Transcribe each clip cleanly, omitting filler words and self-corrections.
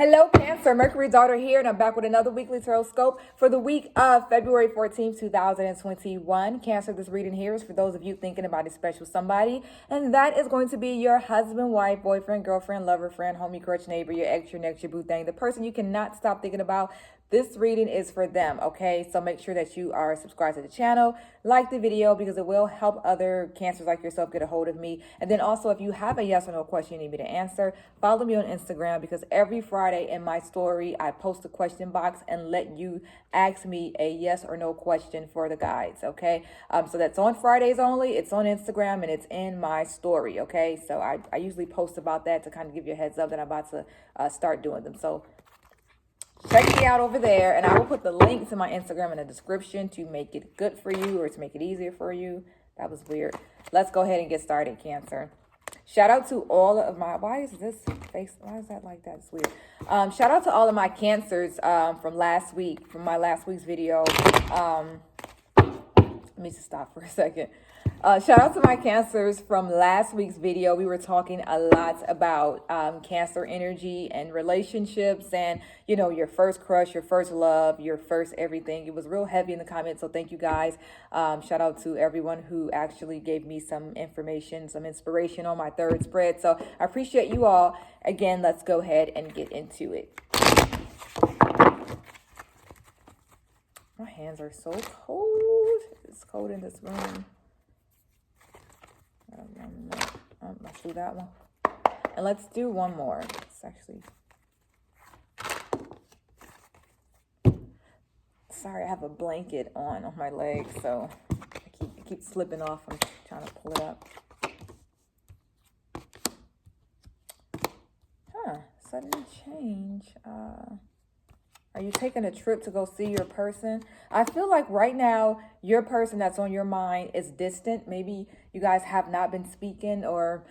Hello, Cancer. Mercury Daughter here, and I'm back with another weekly tarot scope for the week of February 14th, 2021. Cancer, this reading here is for those of you thinking about a special somebody, and that is going to be your husband, wife, boyfriend, girlfriend, lover, friend, homie, crutch, neighbor, your ex, your next, your boo thing, the person you cannot stop thinking about. This reading is for them, okay? So make sure that you are subscribed to the channel, like the video, because it will help other Cancers like yourself get a hold of me. And then also, if you have a yes or no question you need me to answer, follow me on Instagram, because every Friday in my story, I post a question box and let you ask me a yes or no question for the guides, okay? So that's on Fridays only. It's on Instagram and it's in my story, okay? So I usually post about that to kind of give you a heads up that I'm about to start doing them. So check me out over there, and I will put the link to my Instagram in the description to make it good for you or to make it easier for you. That was weird. Let's go ahead and get started, Cancer. Shout out to all of my, why is this face, why is that like that? It's weird. Shout out to all of my Cancers from last week, from my last week's video. Let me just stop for a second. Shout out to my Cancers from last week's video. We were talking a lot about Cancer energy and relationships and, you know, your first crush, your first love, your first everything. It was real heavy in the comments, so thank you guys. Shout out to everyone who actually gave me some information, some inspiration on my third spread. So I appreciate you all. Again, let's go ahead and get into it. My hands are so cold. It's cold in this room. Let's do that one. And let's do one more. It's actually... Sorry, I have a blanket on my leg, so it keeps slipping off. I'm trying to pull it up. Sudden change. Are you taking a trip to go see your person? I feel like right now, your person that's on your mind is distant. Maybe you guys have not been speaking, or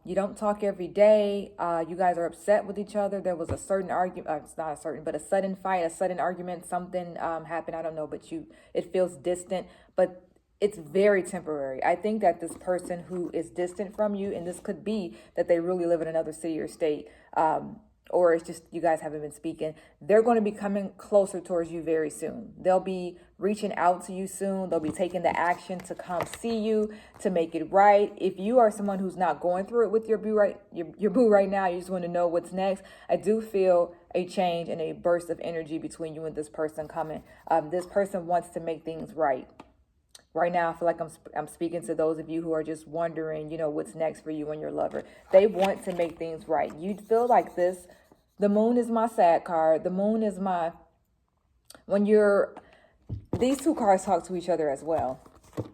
you don't talk every day. You guys are upset with each other. There was a certain argument. It's not a certain, but a sudden fight, a sudden argument. Something happened. I don't know, but it feels distant. But it's very temporary. I think that this person who is distant from you, and this could be that they really live in another city or state, or it's just you guys haven't been speaking, they're going to be coming closer towards you very soon. They'll be reaching out to you soon. They'll be taking the action to come see you, to make it right. If you are someone who's not going through it with your boo right now, you just want to know what's next, I do feel a change and a burst of energy between you and this person coming. This person wants to make things right. Right now, I feel like I'm speaking to those of you who are just wondering, you know, what's next for you and your lover. They want to make things right. You feel like this. The moon is my sad card. The moon is my, these two cards talk to each other as well.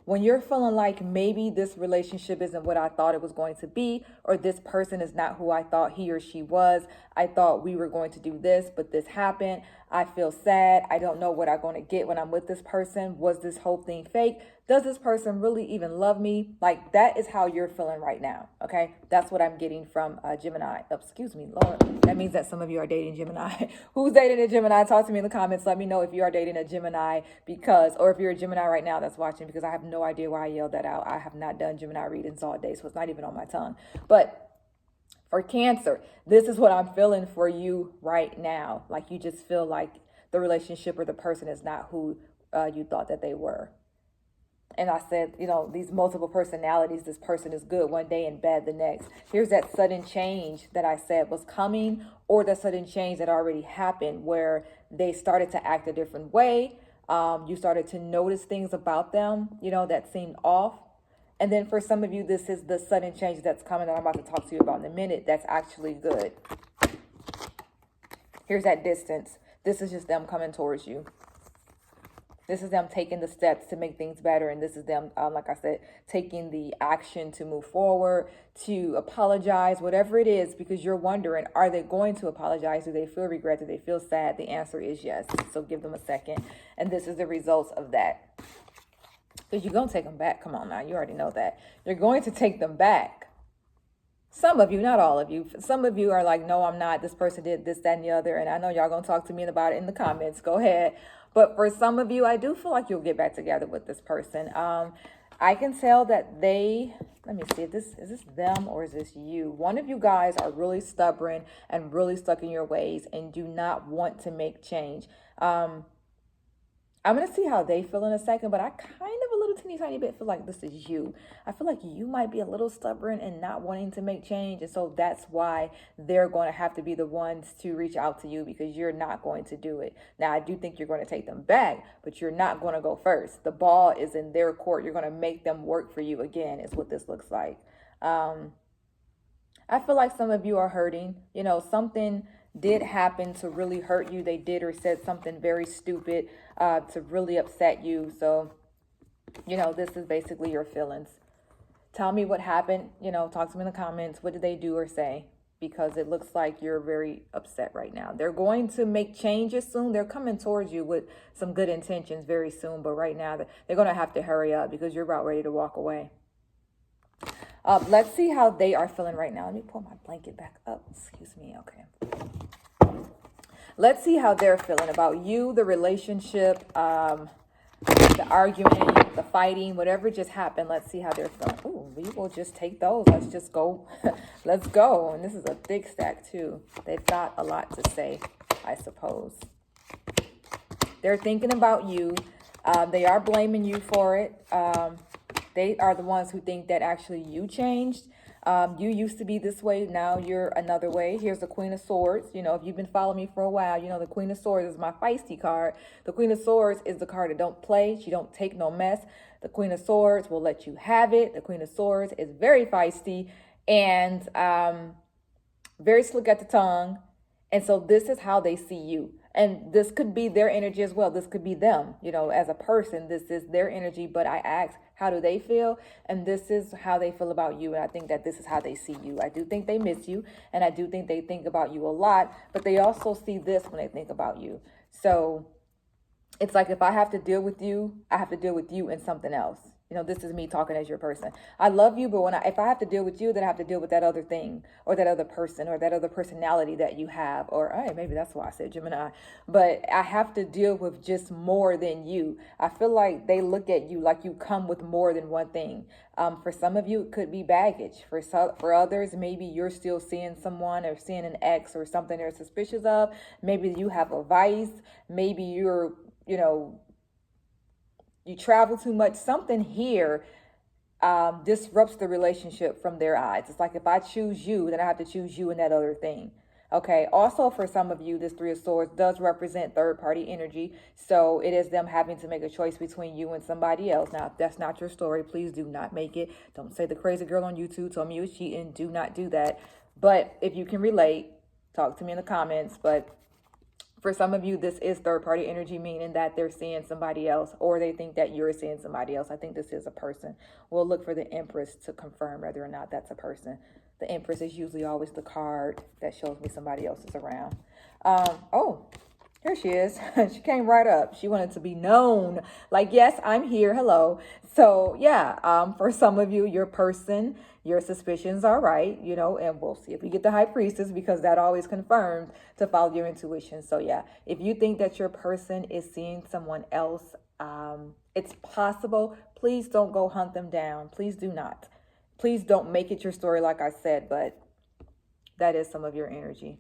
When you're feeling like maybe this relationship isn't what I thought it was going to be, or this person is not who I thought he or she was. I thought we were going to do this, but this happened. I feel sad. I don't know what I'm going to get when I'm with this person. Was this whole thing fake? Does this person really even love me? Like, that is how you're feeling right now, okay? That's what I'm getting from Gemini. Oh, excuse me, Lord. That means that some of you are dating Gemini. Who's dating a Gemini? Talk to me in the comments. Let me know if you are dating a Gemini, or if you're a Gemini right now that's watching, because I have no idea why I yelled that out. I have not done Gemini readings all day, so it's not even on my tongue. But for Cancer, this is what I'm feeling for you right now. Like, you just feel like the relationship or the person is not who you thought that they were. And I said, you know, these multiple personalities, this person is good one day and bad the next. Here's that sudden change that I said was coming, or the sudden change that already happened where they started to act a different way. You started to notice things about them, you know, that seemed off. And then for some of you, this is the sudden change that's coming that I'm about to talk to you about in a minute. That's actually good. Here's that distance. This is just them coming towards you. This is them taking the steps to make things better. And this is them, like I said, taking the action to move forward, to apologize, whatever it is, because you're wondering, are they going to apologize? Do they feel regret? Do they feel sad? The answer is yes. So give them a second. And this is the results of that. Because you're going to take them back. Come on now. You already know that. You're going to take them back. Some of you, not all of you. Some of you are like, no, I'm not. This person did this, that, and the other. And I know y'all going to talk to me about it in the comments. Go ahead. But for some of you, I do feel like you'll get back together with this person. I can tell that let me see, is this them or is this you? One of you guys are really stubborn and really stuck in your ways and do not want to make change. I'm going to see how they feel in a second, but I kind of a little teeny tiny bit feel like this is you. I feel like you might be a little stubborn and not wanting to make change. And so that's why they're going to have to be the ones to reach out to you, because you're not going to do it. Now, I do think you're going to take them back, but you're not going to go first. The ball is in their court. You're going to make them work for you again, is what this looks like. I feel like some of you are hurting. You know, something did happen to really hurt you. They did or said something very stupid to really upset you. So, you know, this is basically your feelings. Tell me what happened. You know, talk to me in the comments. What did they do or say? Because it looks like you're very upset right now. They're going to make changes soon. They're coming towards you with some good intentions very soon. But right now, they're going to have to hurry up because you're about ready to walk away. Let's see how they are feeling right now. Let me pull my blanket back up. Excuse me. Okay. Let's see how they're feeling about you, the relationship, the arguing, the fighting, whatever just happened. Let's see how they're feeling. Oh, we will just take those. Let's just go. Let's go. And this is a thick stack too. They've got a lot to say, I suppose. They're thinking about you. They are blaming you for it. They are the ones who think that actually you changed. You used to be this way. Now you're another way. Here's the Queen of Swords. You know, if you've been following me for a while, you know the Queen of Swords is my feisty card. The Queen of Swords is the card that don't play. She don't take no mess. The Queen of Swords will let you have it. The Queen of Swords is very feisty and very slick at the tongue. And so this is how they see you. And this could be their energy as well. This could be them, you know, as a person. This is their energy. But I asked, how do they feel? And this is how they feel about you. And I think that this is how they see you. I do think they miss you. And I do think they think about you a lot. But they also see this when they think about you. So it's like if I have to deal with you, I have to deal with you and something else. You know, this is me talking as your person. I love you, but if I have to deal with you, then I have to deal with that other thing or that other person or that other personality that you have. Or hey, maybe that's why I said Gemini. But I have to deal with just more than you. I feel like they look at you like you come with more than one thing. For some of you, it could be baggage. For others, maybe you're still seeing someone or seeing an ex or something they're suspicious of. Maybe you have a vice. Maybe you're, you know, you travel too much. Something here disrupts the relationship from their eyes. It's like if I choose you, then I have to choose you and that other thing. Okay. Also, for some of you, this Three of Swords does represent third party energy. So it is them having to make a choice between you and somebody else. Now, if that's not your story, please do not make it. Don't say the crazy girl on YouTube told me you was cheating. Do not do that. But if you can relate, talk to me in the comments. But for some of you, this is third party energy, meaning that they're seeing somebody else or they think that you're seeing somebody else. I think this is a person. We'll look for the Empress to confirm whether or not that's a person. The Empress is usually always the card that shows me somebody else is around. Oh, here she is. She came right up. She wanted to be known. Like, yes, I'm here. Hello. So yeah, for some of you, your person, your suspicions are right, you know, and we'll see if we get the High Priestess, because that always confirms to follow your intuition. So yeah, if you think that your person is seeing someone else, it's possible. Please don't go hunt them down. Please do not. Please don't make it your story, like I said, but that is some of your energy.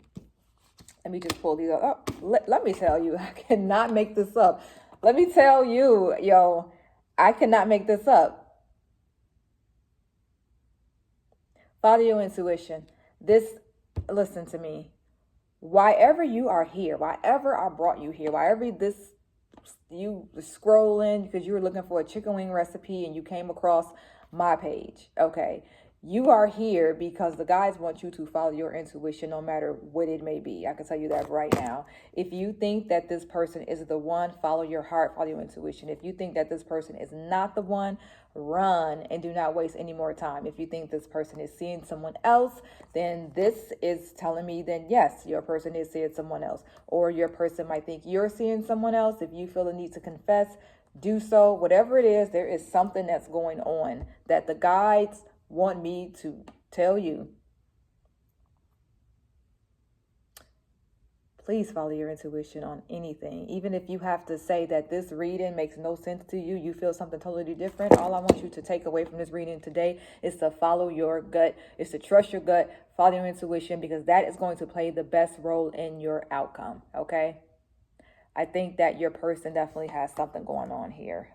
Let me just pull these up. Oh, let me tell you, I cannot make this up. Let me tell you, yo, I cannot make this up. Follow your intuition. Listen to me. Why ever you are here, why ever I brought you here, why ever you were scrolling because you were looking for a chicken wing recipe and you came across my page, okay? You are here because the guys want you to follow your intuition no matter what it may be. I can tell you that right now. If you think that this person is the one, follow your heart, follow your intuition. If you think that this person is not the one, run and do not waste any more time. If you think this person is seeing someone else, then this is telling me then yes, your person is seeing someone else. Or your person might think you're seeing someone else. If you feel the need to confess, do so. Whatever it is, there is something that's going on that the guides want me to tell you. please follow your intuition on anything. Even if you have to say that this reading makes no sense to you, you feel something totally different, all I want you to take away from this reading today is to follow your gut, is to trust your gut, follow your intuition, because that is going to play the best role in your outcome, okay? I think that your person definitely has something going on here.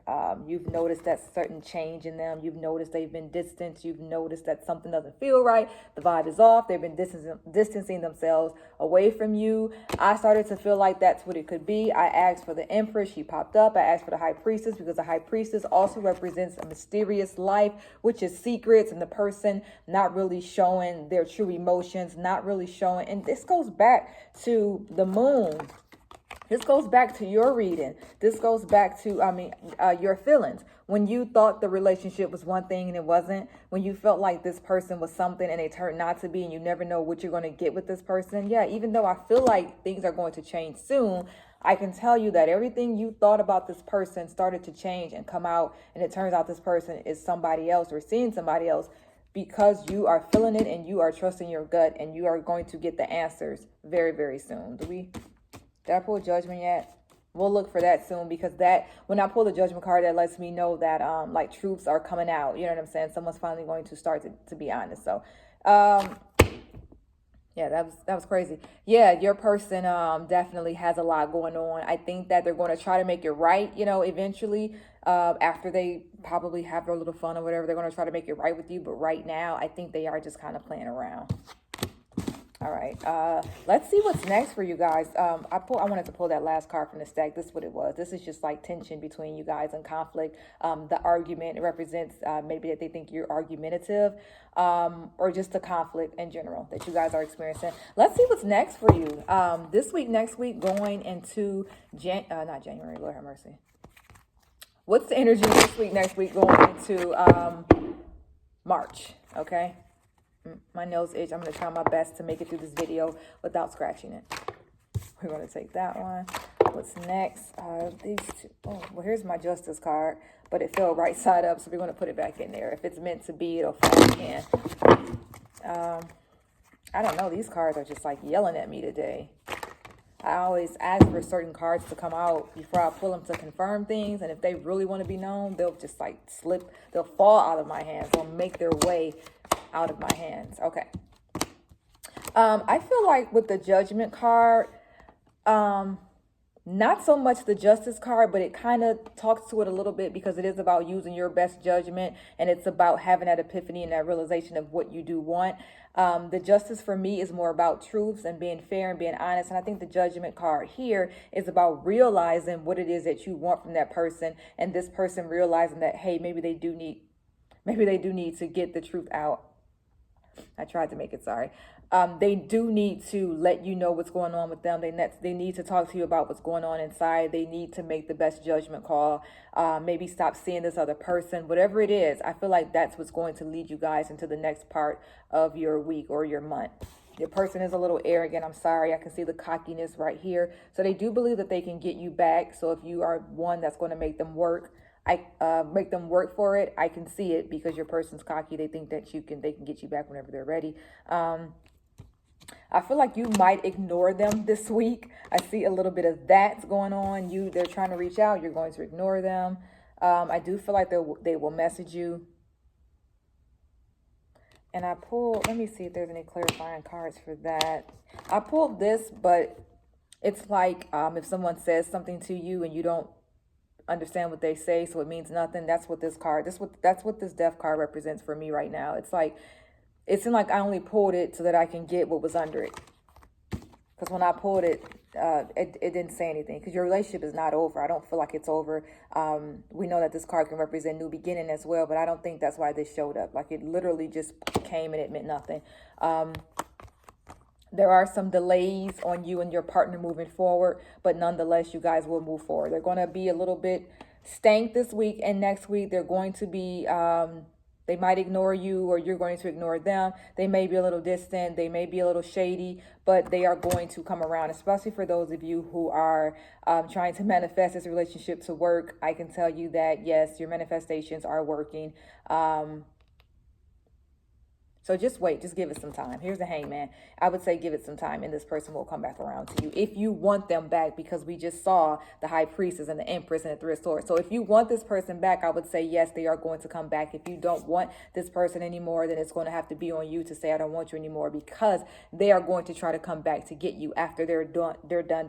You've noticed that certain change in them. You've noticed they've been distant. You've noticed that something doesn't feel right. The vibe is off. They've been distancing themselves away from you. I started to feel like that's what it could be. I asked for the Empress. She popped up. I asked for the High Priestess because the High Priestess also represents a mysterious life, which is secrets, and the person not really showing their true emotions, not really showing. And this goes back to the moon. This goes back to your reading. This goes back to, your feelings. When you thought the relationship was one thing and it wasn't, when you felt like this person was something and it turned not to be, and you never know what you're going to get with this person. Yeah, even though I feel like things are going to change soon, I can tell you that everything you thought about this person started to change and come out, and it turns out this person is somebody else or seeing somebody else, because you are feeling it and you are trusting your gut, and you are going to get the answers very, very soon. Did I pull Judgment yet? We'll look for that soon, because that, when I pull the Judgment card, that lets me know that like truths are coming out. You know what I'm saying? Someone's finally going to start to be honest. So yeah, that was crazy. Yeah, your person definitely has a lot going on. I think that they're going to try to make it right, eventually, after they probably have their little fun or whatever. They're going to try to make it right with you, but right now I think they are just kind of playing around. All right, let's see what's next for you guys. I wanted to pull that last card from the stack. This is what it was. This is just like tension between you guys and conflict. The argument, it represents maybe that they think you're argumentative, or just the conflict in general that you guys are experiencing. Let's see what's next for you. This week, next week, going into not January, Lord have mercy. What's the energy this week, next week, going into March, okay? My nails itch. I'm going to try my best to make it through this video without scratching it. We're going to take that one. What's next? These two. Oh, well, here's my Justice card, but it fell right side up, so we're going to put it back in there. If it's meant to be, it'll fall again. I don't know. These cards are just like yelling at me today. I always ask for certain cards to come out before I pull them to confirm things, and if they really want to be known, they'll just like slip. They'll fall out of my hands. They'll make their way out of my hands. Okay. I feel like with the Judgment card, not so much the Justice card, but it kind of talks to it a little bit, because it is about using your best judgment, and it's about having that epiphany and that realization of what you do want. The Justice for me is more about truths and being fair and being honest. And I think the Judgment card here is about realizing what it is that you want from that person, and this person realizing that, hey, maybe they do need to get the truth out. I tried to make it, sorry. They do need to let you know what's going on with them. They need to talk to you about what's going on inside. They need to make the best judgment call. Maybe stop seeing this other person. Whatever it is, I feel like that's what's going to lead you guys into the next part of your week or your month. Your person is a little arrogant. I'm sorry. I can see the cockiness right here. So they do believe that they can get you back. So if you are one that's going to make them work, make them work for it, I can see it, because your person's cocky. They think that they can get you back whenever they're ready. I feel like you might ignore them this week. I see a little bit of that going on. They're trying to reach out. You're going to ignore them. I do feel like they will message you. And let me see if there's any clarifying cards for that. I pulled this, but it's like if someone says something to you and you don't understand what they say, so it means nothing. That's what this Death card represents for me right now. It seemed like I only pulled it so that I can get what was under it. Because when I pulled it, it didn't say anything. Because your relationship is not over. I don't feel like it's over. We know that this card can represent new beginning as well, but I don't think that's why this showed up. Like, it literally just came and it meant nothing. There are some delays on you and your partner moving forward, but nonetheless, you guys will move forward. They're going to be a little bit stank this week and next week. They're going to be... they might ignore you, or you're going to ignore them. They may be a little distant. They may be a little shady, but they are going to come around, especially for those of you who are trying to manifest this relationship to work. I can tell you that, yes, your manifestations are working. So just wait, just give it some time. Here's the Hangman. I would say give it some time and this person will come back around to you. If you want them back, because we just saw the High Priestess and the Empress and the Three of Swords. So if you want this person back, I would say yes, they are going to come back. If you don't want this person anymore, then it's going to have to be on you to say I don't want you anymore, because they are going to try to come back to get you after they're done doing